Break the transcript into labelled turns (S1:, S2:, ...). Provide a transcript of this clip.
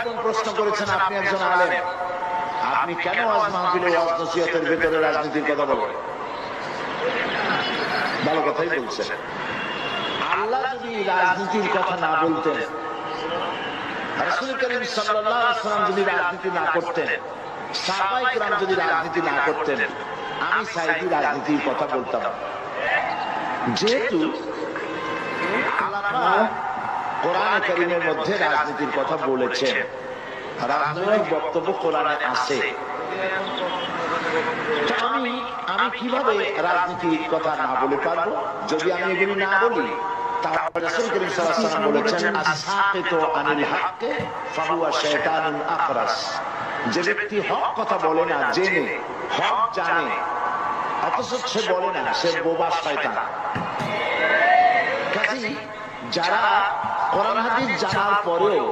S1: একজন প্রশ্ন করেছেন, আপনি একজন আলেম, আপনি কেন ওয়াজ মাহফিলে ওয়াজ নসিহতের ভেতরে রাজনীতির কথা বলেন? ভালো কথাই বলছেন। আল্লাহ যদি রাজনীতির কথা না বলতেন, রাসূল করিম সাল্লাল্লাহু আলাইহি ওয়াসাল্লাম যদি রাজনীতি না করতেন, সাহাবায়ে কেরাম যদি রাজনীতি না করতেন, আমি সাইদি রাজনীতির কথা বলতাম। যেহেতু আল্লাহ পাক কোরআনে কারীমের মধ্যে রাজনীতির কথা বলেছেন, রাজনৈতিক বক্তব্য কোরআনে আছে, আমি কিভাবে রাজনীতির কথা না বলে পারবো? যদি আমি এগুলি না বলি, তাহলে রাসূল করিম সাল্লাল্লাহু আলাইহি ওয়াসাল্লাম বলেছেন, আস-সাকিতু আনিল হাক্কি ফাহুয়া শায়তানুন আখরাস। যে ব্যক্তি হক কথা বলে না, জেনে হক জানে অথচ সে বলে না, সে বোবা শয়তান। কাজেই যারা কোরআন হাদিস জানার পরেও